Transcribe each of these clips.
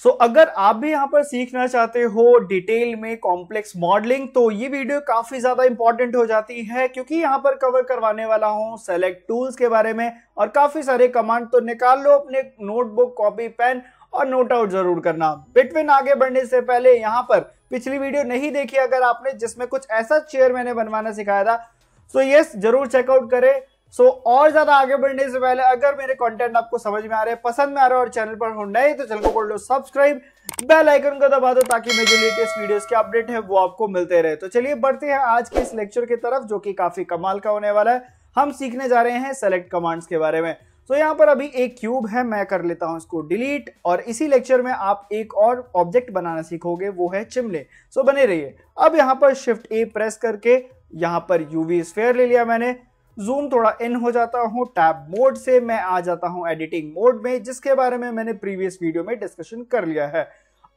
अगर आप भी यहाँ पर सीखना चाहते हो डिटेल में कॉम्प्लेक्स मॉडलिंग, तो ये वीडियो काफी ज्यादा इंपॉर्टेंट हो जाती है, क्योंकि यहाँ पर कवर करवाने वाला हूँ सेलेक्ट टूल्स के बारे में और काफी सारे कमांड। तो निकाल लो अपने नोटबुक, कॉपी, पेन और नोट आउट जरूर करना। बिटवीन आगे बढ़ने से पहले यहाँ पर पिछली वीडियो नहीं देखी अगर आपने, जिसमें कुछ ऐसा चेयर मैंने बनवाना सिखाया था, सो यस जरूर चेकआउट करें। और ज्यादा आगे बढ़ने से पहले अगर मेरे कंटेंट आपको समझ में आ रहे हैं, पसंद में आ रहा है और चैनल पर हो नए तो चैनल को कर लो सब्सक्राइब, बेल आइकन को दबा दो ताकि मेरे जो लेटेस्ट वीडियोस के अपडेट है वो आपको मिलते रहे। तो चलिए बढ़ते हैं आज के इस लेक्चर की तरफ, जो कि काफी कमाल का होने वाला है। हम सीखने जा रहे हैं सेलेक्ट कमांड्स के बारे में। यहाँ पर अभी एक क्यूब है, मैं कर लेता हूं इसको डिलीट, और इसी लेक्चर में आप एक और ऑब्जेक्ट बनाना सीखोगे, वो है चिमले। बने रहिए। अब यहाँ पर शिफ्ट ए प्रेस करके यहाँ पर यूवी स्फीयर ले लिया मैंने, जूम थोड़ा इन हो जाता हूं, टैब मोड से मैं आ जाता हूं एडिटिंग मोड में, जिसके बारे में मैंने प्रीवियस वीडियो में डिस्कशन कर लिया है।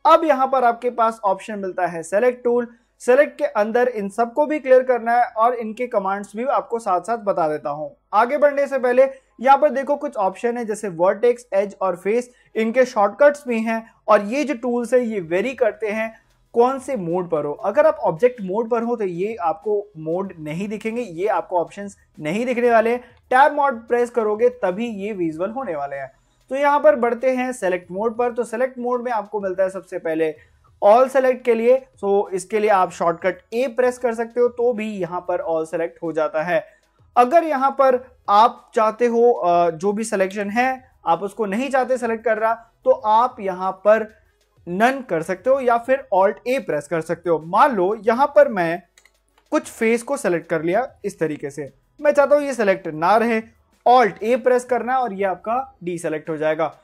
अब यहां पर आपके पास ऑप्शन मिलता है सेलेक्ट टूल। सेलेक्ट के अंदर इन सबको भी क्लियर करना है और इनके कमांड्स भी आपको साथ साथ बता देता हूं। आगे बढ़ने से पहले यहाँ पर देखो कुछ ऑप्शन है, जैसे वर्टेक्स, एज और फेस, इनके शॉर्टकट्स भी हैं और ये जो टूल्स है ये वेरी करते हैं कौन से मोड पर हो। अगर आप ऑब्जेक्ट मोड पर हो तो ये आपको मोड नहीं दिखेंगे, ये आपको ऑप्शंस नहीं दिखने वाले। टैब मोड प्रेस करोगे तभी ये विजुअल होने वाले हैं। तो यहाँ पर बढ़ते हैं सेलेक्ट मोड पर। तो सेलेक्ट मोड में आपको मिलता है सबसे पहले ऑल सेलेक्ट के लिए। इसके लिए आप शॉर्टकट ए प्रेस कर सकते हो तो भी यहाँ पर ऑल सेलेक्ट हो जाता है। अगर यहाँ पर आप चाहते हो जो भी सिलेक्शन है आप उसको नहीं चाहते सेलेक्ट कर रहा, तो आप यहाँ पर नन कर सकते हो या फिर ऑल्ट ए प्रेस कर सकते हो। मान लो यहां पर मैं कुछ फेस को सेलेक्ट कर लिया इस तरीके से, मैं चाहता हूं ये सेलेक्ट ना रहे, ऑल्ट ए प्रेस करना है और ये आपका डी सेलेक्ट हो जाएगा।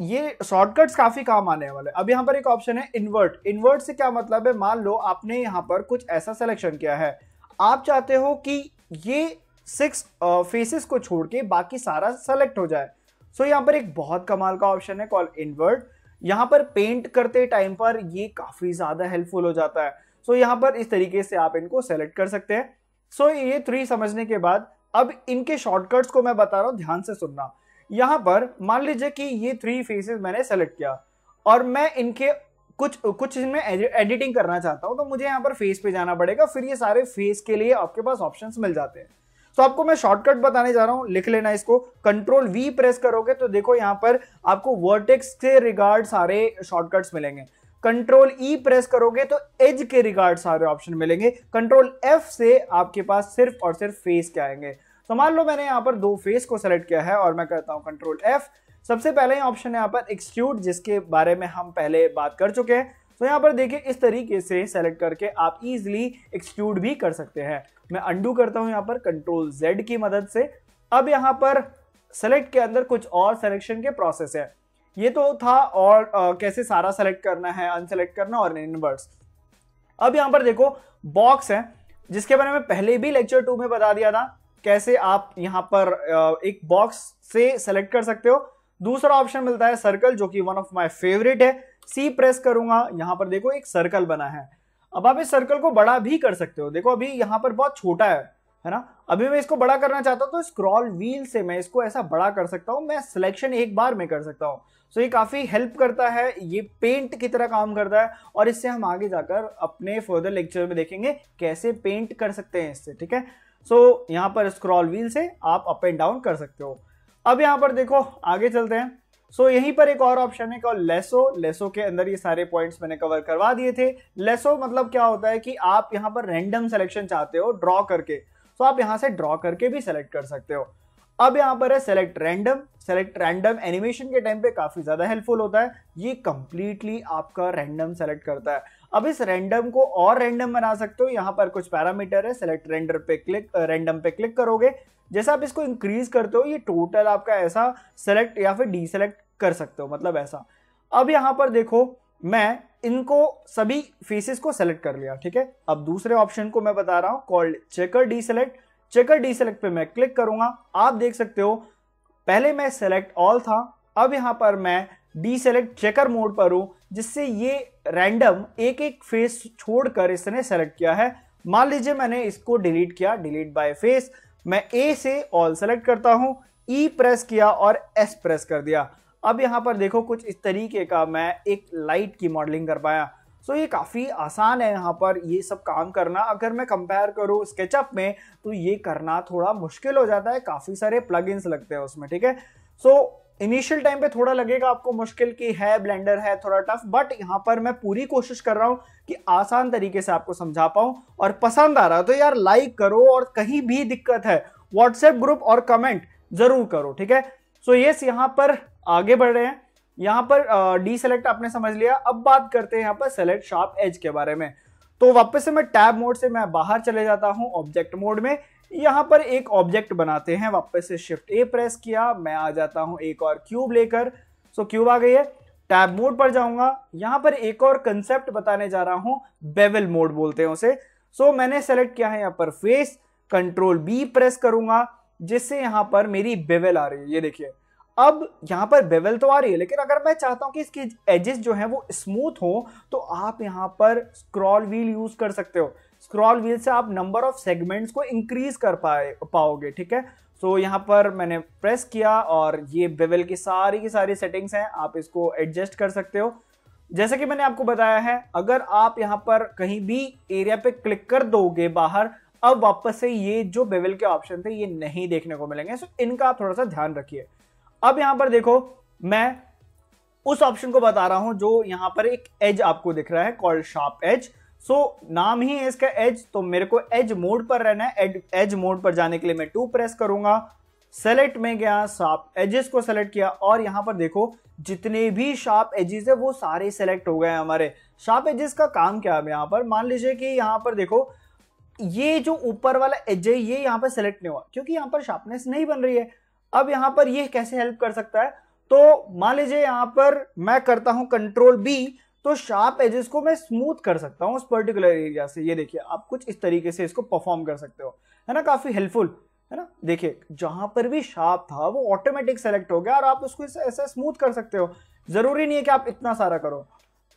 ये शॉर्टकट्स काफी काम आने वाले। अब यहां पर एक ऑप्शन है इन्वर्ट। इन्वर्ट से क्या मतलब है, मान लो आपने यहां पर कुछ ऐसा सिलेक्शन किया है, आप चाहते हो कि ये 6 फेसेस को छोड़ के बाकी सारा सेलेक्ट हो जाए। यहां पर एक बहुत कमाल का ऑप्शन है कॉल इन्वर्ट। यहाँ पर पेंट करते टाइम पर ये काफी ज्यादा हेल्पफुल हो जाता है। यहाँ पर इस तरीके से आप इनको सेलेक्ट कर सकते हैं। ये 3 समझने के बाद अब इनके शॉर्टकट्स को मैं बता रहा हूं, ध्यान से सुनना। यहाँ पर मान लीजिए कि ये 3 फेसेस मैंने सेलेक्ट किया और मैं इनके कुछ इनमें एडिटिंग करना चाहता हूं, तो मुझे यहाँ पर फेस पे जाना पड़ेगा, फिर ये सारे फेस के लिए आपके पास ऑप्शंस मिल जाते हैं। आपको मैं शॉर्टकट बताने जा रहा हूं, लिख लेना इसको। कंट्रोल वी प्रेस करोगे तो देखो यहां पर आपको वर्टेक्स से रिगार्ड सारे शॉर्टकट्स मिलेंगे। कंट्रोल ई प्रेस करोगे तो एज के रिगार्ड सारे ऑप्शन मिलेंगे। कंट्रोल एफ से आपके पास सिर्फ और सिर्फ फेस के आएंगे। मान लो मैंने यहां पर 2 फेस को सेलेक्ट किया है और मैं करता हूं कंट्रोल एफ। सबसे पहले ऑप्शन है यहां पर एक्सट्रूड, जिसके बारे में हम पहले बात कर चुके हैं। यहां पर देखिए इस तरीके से सेलेक्ट करके आप इजीली एक्सट्रूड भी कर सकते हैं। मैं अंडू करता हूं यहां पर कंट्रोल जेड की मदद से। अब यहां पर सेलेक्ट के अंदर कुछ और सिलेक्शन के प्रोसेस है। ये तो था और कैसे सारा सेलेक्ट करना है, अनसेलेक्ट करना और इनवर्ट्स। अब यहां पर देखो बॉक्स है, जिसके बारे में पहले भी लेक्चर 2 में बता दिया था कैसे आप यहां पर एक बॉक्स से सेलेक्ट कर सकते हो। दूसरा ऑप्शन मिलता है सर्कल, जो कि वन ऑफ माय फेवरेट है। सी प्रेस करूंगा, यहां पर देखो एक सर्कल बना है। अब आप इस सर्कल को बड़ा भी कर सकते हो। देखो अभी यहां पर बहुत छोटा है ना। अभी मैं इसको बड़ा करना चाहता हूं तो स्क्रॉल व्हील से मैं इसको ऐसा बड़ा कर सकता हूं। मैं सिलेक्शन एक बार में कर सकता हूं। ये काफी हेल्प करता है, ये पेंट की तरह काम करता है और इससे हम आगे जाकर अपने फर्दर लेक्चर में देखेंगे कैसे पेंट कर सकते हैं इससे, ठीक है। यहां पर स्क्रॉल व्हील से आप अप एंड डाउन कर सकते हो। अब यहां पर देखो आगे चलते हैं। यहीं पर एक और ऑप्शन है कॉल लेसो। लेसो के अंदर ये सारे पॉइंट्स मैंने कवर करवा दिए थे। लेसो मतलब क्या होता है कि आप यहां पर रैंडम सिलेक्शन चाहते हो ड्रॉ करके, आप यहां से ड्रॉ करके भी सेलेक्ट कर सकते हो। अब यहां पर है select random. Select random animation के टाइम पे काफी ज्यादा हेल्पफुल होता है। ये कंप्लीटली आपका रैंडम सेलेक्ट करता है। अब इस रैंडम को और रैंडम बना सकते हो। यहां पर कुछ पैरामीटर है, सेलेक्ट रेंडर पे क्लिक, रैंडम पे क्लिक करोगे, जैसा आप इसको इंक्रीज करते हो ये टोटल आपका ऐसा सेलेक्ट या फिर डी सेलेक्ट कर सकते हो, मतलब ऐसा। अब यहां पर देखो मैं इनको सभी फेसेस को सेलेक्ट कर लिया, ठीक है। अब दूसरे ऑप्शन को मैं बता रहा हूं called checker D select. Checker D select पे मैं क्लिक करूंगा, आप देख सकते हो पहले मैं सेलेक्ट ऑल था, अब यहां पर मैं डी सेलेक्ट चेकर मोड पर हूं, जिससे ये रैंडम एक एक फेस छोड़कर इसने सेलेक्ट किया है। मान लीजिए मैंने इसको डिलीट किया, डिलीट बाय फेस। मैं ए से ऑल सेलेक्ट करता हूं, ई प्रेस किया और एस प्रेस कर दिया। अब यहाँ पर देखो कुछ इस तरीके का मैं एक लाइट की मॉडलिंग कर पाया। सो ये काफ़ी आसान है यहाँ पर ये सब काम करना। अगर मैं कंपेयर करूँ स्केचअप में तो ये करना थोड़ा मुश्किल हो जाता है, काफ़ी सारे प्लगइन्स लगते हैं उसमें, ठीक है। सो इनिशियल टाइम पे थोड़ा लगेगा आपको मुश्किल कि है ब्लेंडर है थोड़ा टफ, बट यहाँ पर मैं पूरी कोशिश कर रहा हूँ कि आसान तरीके से आपको समझा पाऊँ। और पसंद आ रहा है तो यार लाइक करो, और कहीं भी दिक्कत है व्हाट्सएप ग्रुप और कमेंट जरूर करो, ठीक है। सो यस, यहाँ पर आगे बढ़ रहे हैं। यहाँ पर डी सेलेक्ट आपने समझ लिया। अब बात करते हैं यहाँ पर सेलेक्ट शार्प एज के बारे में। तो वापस से मैं टैब मोड से मैं बाहर चले जाता हूँ ऑब्जेक्ट मोड में। यहाँ पर एक ऑब्जेक्ट बनाते हैं, वापस से शिफ्ट ए प्रेस किया, मैं आ जाता हूँ एक और क्यूब लेकर। सो क्यूब आ गई है। टैब मोड पर जाऊंगा, यहाँ पर एक और कंसेप्ट बताने जा रहा हूँ, बेवल मोड बोलते हैं उसे। सो मैंने सेलेक्ट किया है यहाँ पर फेस, कंट्रोल बी प्रेस करूंगा जिससे यहाँ पर मेरी बेवल आ रही है, ये देखिए। अब यहाँ पर बेवल तो आ रही है, लेकिन अगर मैं चाहता हूं कि इसकी एजेस जो हैं वो स्मूथ हो तो आप यहाँ पर स्क्रॉल व्हील यूज कर सकते हो। स्क्रॉल व्हील से आप नंबर ऑफ सेगमेंट्स को इंक्रीज कर पाओगे, ठीक है। सो यहाँ पर मैंने प्रेस किया और ये बेवल की सारी सेटिंग्स हैं, आप इसको एडजस्ट कर सकते हो। जैसे कि मैंने आपको बताया है, अगर आप यहाँ पर कहीं भी एरिया पे क्लिक कर दोगे बाहर, अब वापस से ये जो बेवल के ऑप्शन थे ये नहीं देखने को मिलेंगे। सो इनका आप थोड़ा सा ध्यान रखिए। अब यहां पर देखो, मैं उस ऑप्शन को बता रहा हूं जो यहां पर एक एज आपको दिख रहा है कॉल्ड शार्प एज। सो नाम ही है इसका एज, तो मेरे को एज मोड पर रहना है। एज मोड पर जाने के लिए मैं 2 प्रेस करूंगा, सेलेक्ट में गया, शार्प एजेस को सेलेक्ट किया और यहां पर देखो जितने भी शार्प एजेस है वो सारे सेलेक्ट हो गए हमारे। शार्प एजेस का काम क्या है, यहां पर मान लीजिए कि यहां पर देखो ये जो ऊपर वाला एज है ये यहां पर सेलेक्ट नहीं हुआ क्योंकि यहां पर शार्पनेस नहीं बन रही है। अब यहां पर ये कैसे हेल्प कर सकता है, तो मान लीजिए यहां पर मैं करता हूं कंट्रोल बी, तो शार्प एजेस को मैं स्मूथ कर सकता हूं उस पर्टिकुलर एरिया से। ये देखिए, आप कुछ इस तरीके से इसको परफॉर्म कर सकते हो, है ना, काफी हेल्पफुल है ना। देखिए जहां पर भी शार्प था वो ऑटोमेटिक सेलेक्ट हो गया और आप उसको ऐसा स्मूथ कर सकते हो। जरूरी नहीं है कि आप इतना सारा करो,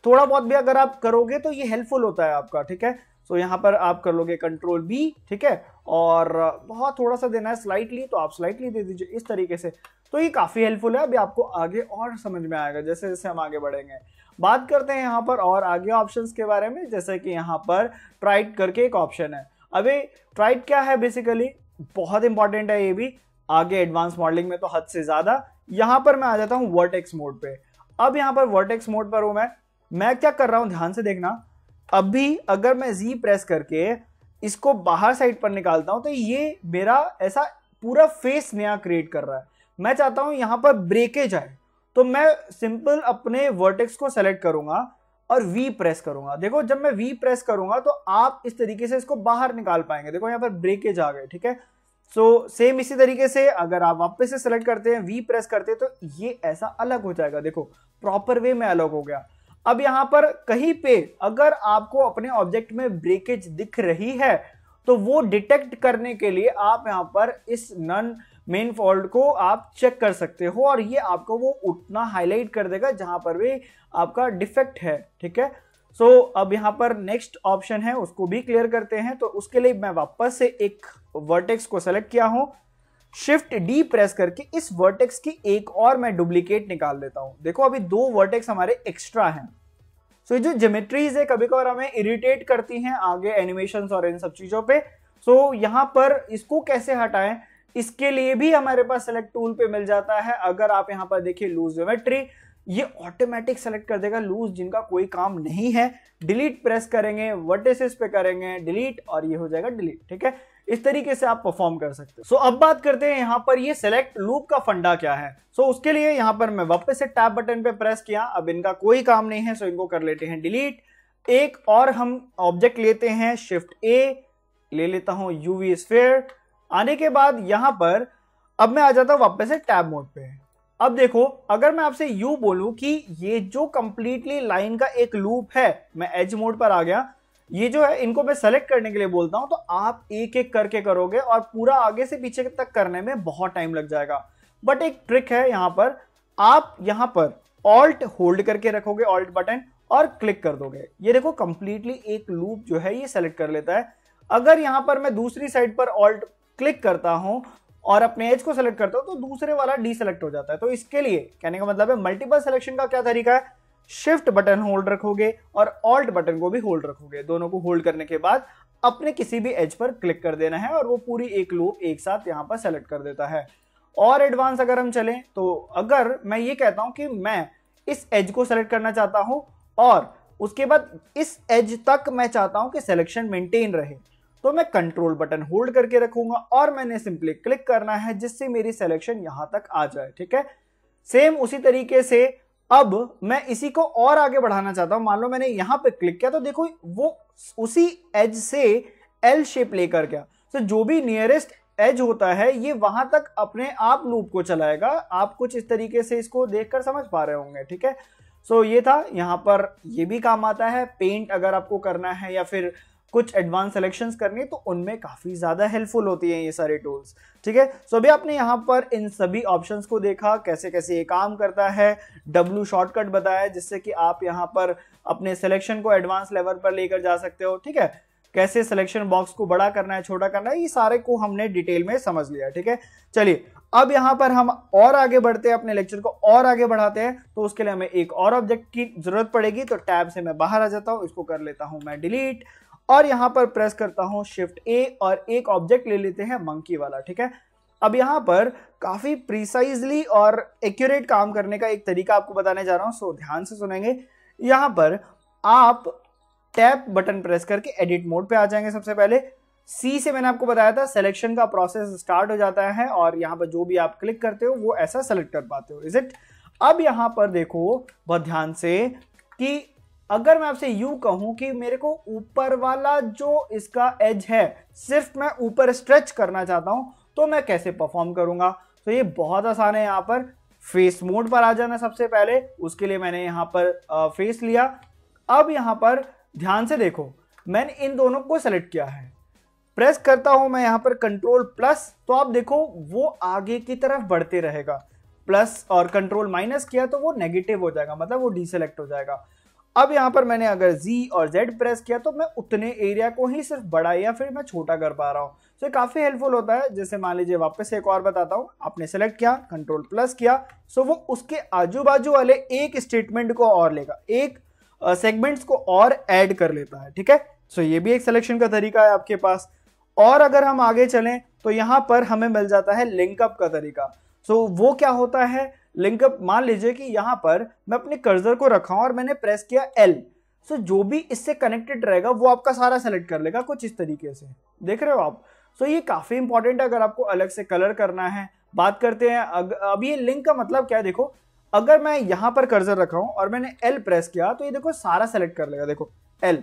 थोड़ा बहुत भी अगर आप करोगे तो ये हेल्पफुल होता है आपका, ठीक है। सो यहाँ पर आप कर लोगे कंट्रोल बी, ठीक है, और बहुत थोड़ा सा देना है स्लाइटली, तो आप स्लाइटली दे दीजिए इस तरीके से। तो ये काफी हेल्पफुल है, अभी आपको आगे और समझ में आएगा जैसे जैसे हम आगे बढ़ेंगे। बात करते हैं यहाँ पर और आगे ऑप्शंस के बारे में, जैसे कि यहाँ पर ट्राइट करके एक ऑप्शन है। अभी ट्राइट क्या है, बेसिकली बहुत इंपॉर्टेंट है ये भी आगे एडवांस मॉडलिंग में तो हद से ज्यादा। यहाँ पर मैं आ जाता हूँ वर्टेक्स मोड पे। अब यहाँ पर वर्टेक्स मोड पर हूं मैं क्या कर रहा हूं ध्यान से देखना। अभी अगर मैं जी प्रेस करके इसको बाहर साइड पर निकालता हूं तो ये मेरा ऐसा पूरा फेस नया क्रिएट कर रहा है। मैं चाहता हूं यहां पर ब्रेकेज आए, तो मैं सिंपल अपने वर्टेक्स को सेलेक्ट करूंगा और वी प्रेस करूंगा। देखो जब मैं वी प्रेस करूंगा तो आप इस तरीके से इसको बाहर निकाल पाएंगे। देखो यहाँ पर ब्रेकेज आ गए, ठीक है। सो सेम इसी तरीके से अगर आप वापस से सेलेक्ट करते हैं, वी प्रेस करते हैं, तो ये ऐसा अलग हो जाएगा। देखो प्रॉपर वे में अलग हो गया। अब यहां पर कहीं पे अगर आपको अपने ऑब्जेक्ट में ब्रेकेज दिख रही है तो वो डिटेक्ट करने के लिए आप यहां पर इस नन मेन फॉल्ट को आप चेक कर सकते हो और ये आपको वो उतना हाईलाइट कर देगा जहां पर भी आपका डिफेक्ट है, ठीक है। सो अब यहां पर नेक्स्ट ऑप्शन है, उसको भी क्लियर करते हैं। तो उसके लिए मैं वापस से एक वर्टेक्स को सेलेक्ट किया हूं, शिफ्ट डी प्रेस करके इस वर्टेक्स की एक और मैं डुप्लीकेट निकाल देता हूं। देखो अभी 2 वर्टेक्स हमारे एक्स्ट्रा हैं। सो ये जो ज्योमेट्रीज है कभी कभार हमें इरिटेट करती हैं आगे एनिमेशंस और इन सब चीजों पे। सो यहाँ पर इसको कैसे हटाएं, इसके लिए भी हमारे पास सेलेक्ट टूल पे मिल जाता है। अगर आप यहाँ पर देखिए लूज ज्योमेट्री, ये ऑटोमेटिक सेलेक्ट कर देगा लूज जिनका कोई काम नहीं है। डिलीट प्रेस करेंगे, वर्टिसेस पे करेंगे डिलीट और ये हो जाएगा डिलीट, ठीक है। इस तरीके से आप परफॉर्म कर सकते हो। सो अब बात करते हैं यहाँ पर ये सेलेक्ट लूप का फंडा क्या है। सो उसके लिए यहाँ पर मैं वापस से टैब बटन पे प्रेस किया, अब इनका कोई काम नहीं है, सो इनको कर लेते हैं डिलीट। एक और हम ऑब्जेक्ट लेते हैं, शिफ्ट ए ले लेता हूं यूवी स्फीयर। आने के बाद यहां पर अब मैं आ जाता हूं वापस से टैब मोड पे। अब देखो अगर मैं आपसे यू बोलूं कि ये जो कंप्लीटली लाइन का एक लूप है, मैं एज मोड पर आ गया, ये जो है इनको मैं सेलेक्ट करने के लिए बोलता हूं तो आप एक एक करके करोगे और पूरा आगे से पीछे तक करने में बहुत टाइम लग जाएगा। बट एक ट्रिक है यहाँ पर, आप यहाँ पर ऑल्ट होल्ड करके रखोगे, ऑल्ट बटन, और क्लिक कर दोगे। ये देखो कंप्लीटली एक लूप जो है ये सेलेक्ट कर लेता है। अगर यहां पर मैं दूसरी साइड पर ऑल्ट क्लिक करता हूं और अपने एज को सेलेक्ट करता हूं तो दूसरे वाला डीसेलेक्ट हो जाता है। तो इसके लिए कहने का मतलब है मल्टीपल सिलेक्शन का क्या तरीका है, शिफ्ट बटन होल्ड रखोगे और ऑल्ट बटन को भी होल्ड रखोगे। दोनों को होल्ड करने के बाद अपने किसी भी एज पर क्लिक कर देना है और वो पूरी एक लूप एक साथ यहां पर सेलेक्ट कर देता है। और एडवांस अगर हम चलें तो अगर मैं ये कहता हूं कि मैं इस एज को सेलेक्ट करना चाहता हूं और उसके बाद इस एज तक मैं चाहता हूं कि सिलेक्शन मेंटेन रहे, तो मैं कंट्रोल बटन होल्ड करके रखूंगा और मैंने सिंपली क्लिक करना है जिससे मेरी सिलेक्शन यहां तक आ जाए। ठीक है, सेम उसी तरीके से अब मैं इसी को और आगे बढ़ाना चाहता हूं। मान लो मैंने यहां पे क्लिक किया तो देखो वो उसी एज से एल शेप लेकर गया। तो जो भी नियरेस्ट एज होता है ये वहां तक अपने आप लूप को चलाएगा। आप कुछ इस तरीके से इसको देखकर समझ पा रहे होंगे। ठीक है, सो ये था, यहाँ पर ये भी काम आता है। पेंट अगर आपको करना है या फिर कुछ एडवांस सिलेक्शंस करनी है तो उनमें काफी ज्यादा हेल्पफुल होती है ये सारे टूल्स। ठीक है, सो अभी आपने यहाँ पर इन सभी ऑप्शंस को देखा कैसे कैसे ये काम करता है। W शॉर्टकट बताया जिससे कि आप यहाँ पर अपने सिलेक्शन को एडवांस लेवल पर लेकर जा सकते हो। ठीक है, कैसे सिलेक्शन बॉक्स को बड़ा करना है छोटा करना है, ये सारे को हमने डिटेल में समझ लिया। ठीक है, चलिए अब यहाँ पर हम और आगे बढ़ते हैं, अपने लेक्चर को और आगे बढ़ाते हैं। तो उसके लिए हमें एक और ऑब्जेक्ट की जरूरत पड़ेगी। तो टैब से मैं बाहर आ जाता हूँ, इसको कर लेता हूँ मैं डिलीट और यहाँ पर प्रेस करता हूँ शिफ्ट ए और एक ऑब्जेक्ट ले लेते हैं मंकी वाला। ठीक है, अब यहाँ पर काफी प्रिसाइजली और एक्यूरेट काम करने का एक तरीका आपको बताने जा रहा हूँ, सो ध्यान से सुनेंगे। यहाँ पर आप टैप बटन प्रेस करके एडिट मोड पे आ जाएंगे। सबसे पहले सी से मैंने आपको बताया था सिलेक्शन का प्रोसेस स्टार्ट हो जाता है और यहाँ पर जो भी आप क्लिक करते हो वो ऐसा सेलेक्ट कर पाते हो। Is it? अब यहाँ पर देखो बहुत ध्यान से कि अगर मैं आपसे यूं कहूं कि मेरे को ऊपर वाला जो इसका एज है सिर्फ मैं ऊपर स्ट्रेच करना चाहता हूं तो मैं कैसे परफॉर्म करूंगा। तो ये बहुत आसान है। यहाँ पर फेस मोड पर आ जाना सबसे पहले, उसके लिए मैंने यहाँ पर फेस लिया। अब यहाँ पर ध्यान से देखो मैंने इन दोनों को सेलेक्ट किया है, प्रेस करता हूं मैं यहाँ पर कंट्रोल प्लस, तो आप देखो वो आगे की तरफ बढ़ते रहेगा। प्लस और कंट्रोल माइनस किया तो वो नेगेटिव हो जाएगा, मतलब वो डीसेलेक्ट हो जाएगा। अब यहाँ पर मैंने अगर Z और Z प्रेस किया तो मैं उतने एरिया को ही सिर्फ बड़ा या फिर मैं छोटा कर पा रहा हूँ। तो ये काफी हेल्पफुल होता है। जैसे मान लीजिए वापस एक और बताता हूँ, आपने सेलेक्ट किया कंट्रोल प्लस किया, सो वो उसके आजू बाजू वाले एक स्टेटमेंट को और लेगा, एक सेगमेंट्स को और ऐड कर लेता है। ठीक है, सो ये भी एक सिलेक्शन का तरीका है आपके पास। और अगर हम आगे चलें तो यहाँ पर हमें मिल जाता है लिंकअप का तरीका। सो वो क्या होता है लिंकअप? मान लीजिए कि यहाँ पर मैं अपने कर्सर को रखा हूं और मैंने प्रेस किया L, सो जो भी इससे कनेक्टेड रहेगा वो आपका सारा सेलेक्ट कर लेगा कुछ इस तरीके से। देख रहे हो आप? सो ये काफी इंपॉर्टेंट है अगर आपको अलग से कलर करना है। बात करते हैं अब ये लिंक का मतलब क्या है। देखो अगर मैं यहाँ पर कर्सर रखा हूं और मैंने L प्रेस किया तो ये देखो सारा सेलेक्ट कर लेगा। देखो L।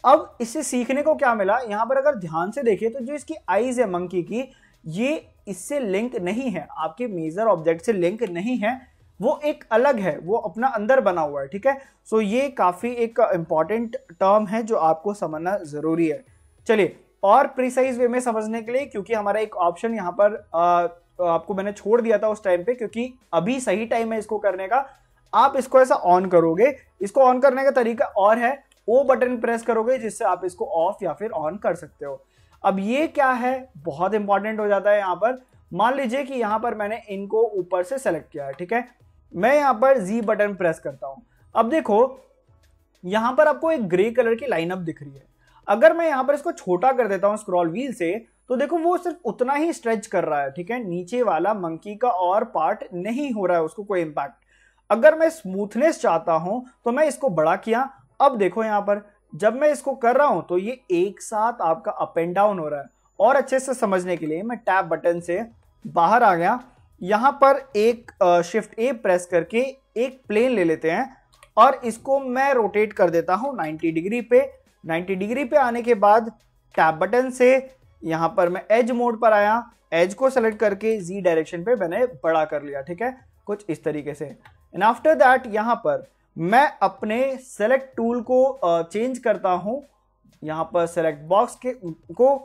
अब इससे सीखने को क्या मिला, यहाँ पर अगर ध्यान से देखिए तो जो इसकी आईज है मंकी की, ये इससे लिंक नहीं है, आपके मेजर ऑब्जेक्ट से लिंक नहीं है, वो एक अलग है, वो अपना अंदर बना हुआ है। ठीक है, सो ये काफी एक इंपॉर्टेंट टर्म है जो आपको समझना जरूरी है। चलिए और प्रिसाइज वे में समझने के लिए, क्योंकि हमारा एक ऑप्शन यहाँ पर आपको मैंने छोड़ दिया था उस टाइम पे, क्योंकि अभी सही टाइम है इसको करने का। आप इसको ऐसा ऑन करोगे, इसको ऑन करने का तरीका और है, ओ बटन प्रेस करोगे जिससे आप इसको ऑफ या फिर ऑन कर सकते हो। अब ये क्या है, बहुत इंपॉर्टेंट हो जाता है यहाँ पर। मान लीजिए कि यहाँ पर मैंने इनको ऊपर से सेलेक्ट किया है। ठीक है, मैं यहाँ पर Z बटन प्रेस करता हूं। अब देखो यहाँ पर आपको एक ग्रे कलर की लाइनअप दिख रही है। अगर मैं यहाँ पर इसको छोटा कर देता हूं स्क्रॉल व्हील से तो देखो वो सिर्फ उतना ही स्ट्रेच कर रहा है। ठीक है, नीचे वाला मंकी का और पार्ट नहीं हो रहा है उसको कोई इंपैक्ट। अगर मैं स्मूथनेस चाहता हूं तो मैं इसको बड़ा किया। अब देखो यहाँ पर जब मैं इसको कर रहा हूं तो ये एक साथ आपका अप एंड डाउन हो रहा है। और अच्छे से समझने के लिए मैं टैब बटन से बाहर आ गया, यहां पर एक शिफ्ट ए प्रेस करके एक प्लेन ले लेते हैं और इसको मैं रोटेट कर देता हूं 90 डिग्री पे। 90 डिग्री पे आने के बाद टैब बटन से यहां पर मैं एज मोड पर आया, एज को सेलेक्ट करके Z डायरेक्शन पे मैंने बड़ा कर लिया। ठीक है, कुछ इस तरीके से। एंड आफ्टर दैट यहां पर मैं अपने सेलेक्ट टूल को चेंज करता हूं। यहां पर सेलेक्ट बॉक्स को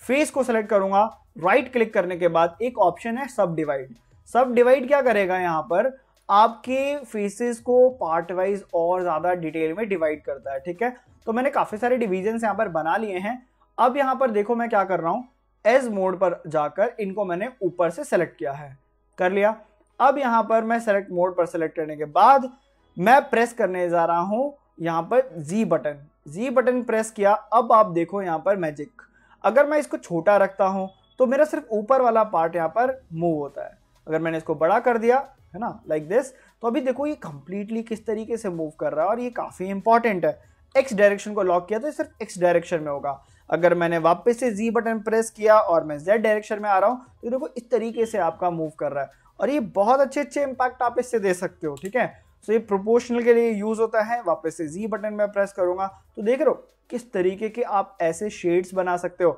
फेस को सेलेक्ट करूंगा, राइट क्लिक करने के बाद एक ऑप्शन है सब डिवाइड। सब डिवाइड क्या करेगा, यहाँ पर आपके फेसेस को पार्ट वाइज और ज्यादा डिटेल में डिवाइड करता है। ठीक है, तो मैंने काफी सारे डिवीजन यहाँ पर बना लिए हैं। अब यहाँ पर देखो मैं क्या कर रहा हूँ, एज मोड पर जाकर इनको मैंने ऊपर से सेलेक्ट किया है, कर लिया। अब यहाँ पर मैं सेलेक्ट मोड पर सेलेक्ट करने के बाद मैं प्रेस करने जा रहा हूँ यहाँ पर जी बटन प्रेस किया। अब आप देखो यहाँ पर मैजिक, अगर मैं इसको छोटा रखता हूँ तो मेरा सिर्फ ऊपर वाला पार्ट यहाँ पर मूव होता है। अगर मैंने इसको बड़ा कर दिया है ना, लाइक दिस, तो अभी देखो ये कंप्लीटली किस तरीके से मूव कर रहा है और ये काफी इंपॉर्टेंट है। एक्स डायरेक्शन को लॉक किया तो सिर्फ एक्स डायरेक्शन में होगा। अगर मैंने वापस से जी बटन प्रेस किया और मैं जेड डायरेक्शन में आ रहा हूँ तो देखो इस तरीके से आपका मूव कर रहा है और ये बहुत अच्छे इंपैक्ट आप इससे दे सकते हो, ठीक है। सो ये प्रोपोर्शनल के लिए यूज होता है। वापस से जी बटन में प्रेस करूंगा तो देख रहे हो किस तरीके के आप ऐसे शेड्स बना सकते हो।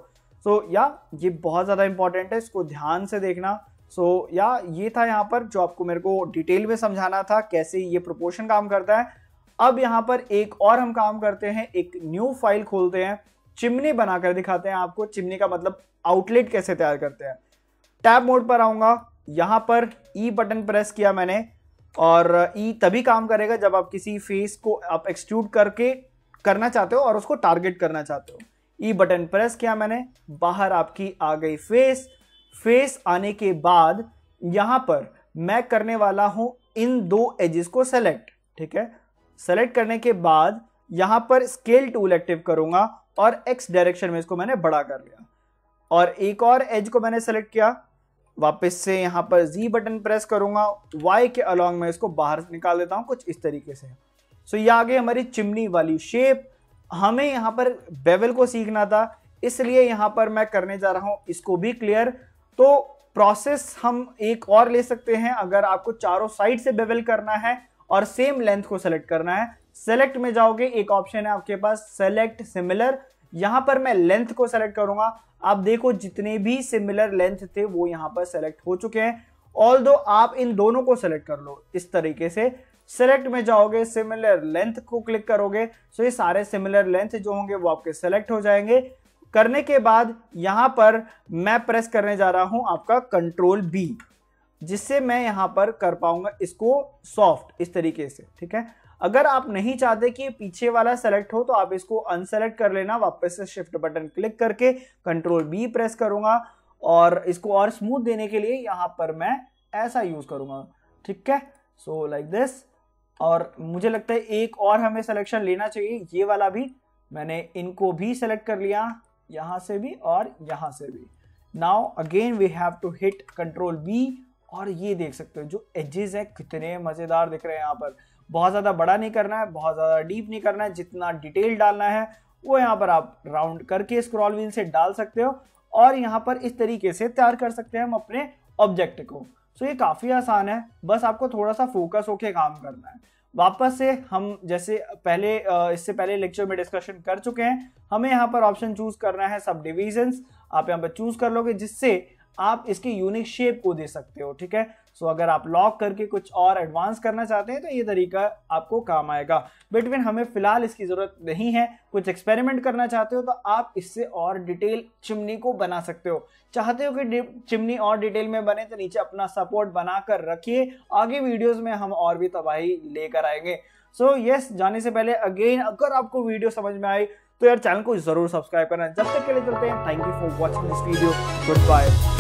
सो ये बहुत ज्यादा इंपॉर्टेंट है, इसको ध्यान से देखना। सो ये था यहाँ पर जो आपको मेरे को डिटेल में समझाना था कैसे ये प्रोपोर्शन काम करता है। अब यहाँ पर एक और हम काम करते हैं, एक न्यू फाइल खोलते हैं, चिमनी बनाकर दिखाते हैं आपको। चिमनी का मतलब आउटलेट कैसे तैयार करते हैं। टैब मोड पर आऊंगा, यहाँ पर ई बटन प्रेस किया मैंने और ई तभी काम करेगा जब आप किसी फेस को आप एक्सट्रूड करके करना चाहते हो और उसको टारगेट करना चाहते हो। ई बटन प्रेस किया मैंने, बाहर आपकी आ गई फेस आने के बाद यहां पर मैं करने वाला हूं इन दो एजेस को सेलेक्ट, ठीक है। सेलेक्ट करने के बाद यहां पर स्केल टूल एक्टिव करूंगा और एक्स डायरेक्शन में इसको मैंने बड़ा कर लिया और एक और एज को मैंने सेलेक्ट किया। वापस से यहां पर जी बटन प्रेस करूंगा, वाई के अलॉन्ग में इसको बाहर निकाल देता हूं कुछ इस तरीके से। सो ये आ गई हमारी चिमनी वाली शेप। हमें यहां पर बेवल को सीखना था, इसलिए यहां पर मैं करने जा रहा हूं इसको भी क्लियर। तो प्रोसेस हम एक और ले सकते हैं, अगर आपको चारों साइड से बेवल करना है और सेम लेंथ को सेलेक्ट करना है। सेलेक्ट में जाओगे, एक ऑप्शन है आपके पास सेलेक्ट सिमिलर, यहां पर मैं लेंथ को सेलेक्ट करूंगा। आप देखो जितने भी सिमिलर लेंथ थे वो यहां पर सेलेक्ट हो चुके हैं। ऑल्दो आप इन दोनों को सेलेक्ट कर लो इस तरीके से। सेलेक्ट में जाओगे, सिमिलर लेंथ को क्लिक करोगे, सो ये सारे सिमिलर लेंथ जो होंगे वो आपके सेलेक्ट हो जाएंगे। करने के बाद यहां पर मैं प्रेस करने जा रहा हूं आपका कंट्रोल बी, जिससे मैं यहां पर कर पाऊंगा इसको सॉफ्ट इस तरीके से, ठीक है। अगर आप नहीं चाहते कि पीछे वाला सेलेक्ट हो तो आप इसको अनसेलेक्ट कर लेना। वापस से शिफ्ट बटन क्लिक करके कंट्रोल बी प्रेस करूंगा और इसको और स्मूथ देने के लिए यहां पर मैं ऐसा यूज करूंगा, ठीक है। So like this. और मुझे लगता है एक और हमें सिलेक्शन लेना चाहिए, ये वाला भी। मैंने इनको भी सेलेक्ट कर लिया, यहां से भी और यहां से भी। Now again we have to hit control B और ये देख सकते हो जो एजेस है कितने मजेदार दिख रहे हैं। यहाँ पर बहुत ज्यादा बड़ा नहीं करना है, बहुत ज्यादा डीप नहीं करना है, जितना डिटेल डालना है वो यहाँ पर आप राउंड करके स्क्रॉल व्हील से डाल सकते हो और यहाँ पर इस तरीके से तैयार कर सकते हैं हम अपने ऑब्जेक्ट को। सो ये काफी आसान है, बस आपको थोड़ा सा फोकस होके काम करना है। वापस से हम जैसे पहले इससे पहले लेक्चर में डिस्कशन कर चुके हैं, हमें यहाँ पर ऑप्शन चूज करना है सब डिविजन्स। आप यहाँ पर चूज कर लोगे जिससे आप इसकी यूनिक शेप को दे सकते हो, ठीक है। सो अगर आप लॉक करके कुछ और एडवांस करना चाहते हैं तो ये तरीका आपको काम आएगा। बिटवीन हमें फिलहाल इसकी जरूरत नहीं है। कुछ एक्सपेरिमेंट करना चाहते हो तो आप इससे और डिटेल चिमनी को बना सकते हो। चाहते हो कि चिमनी और डिटेल में बने तो नीचे अपना सपोर्ट बनाकर रखिए, आगे वीडियोस में हम और भी तबाही लेकर आएंगे। सो यस, जाने से पहले अगेन अगर आपको वीडियो समझ में आई तो यार चैनल को जरूर सब्सक्राइब करना। जब तक के लिए चलते हैं, thank you for watching this video, good bye.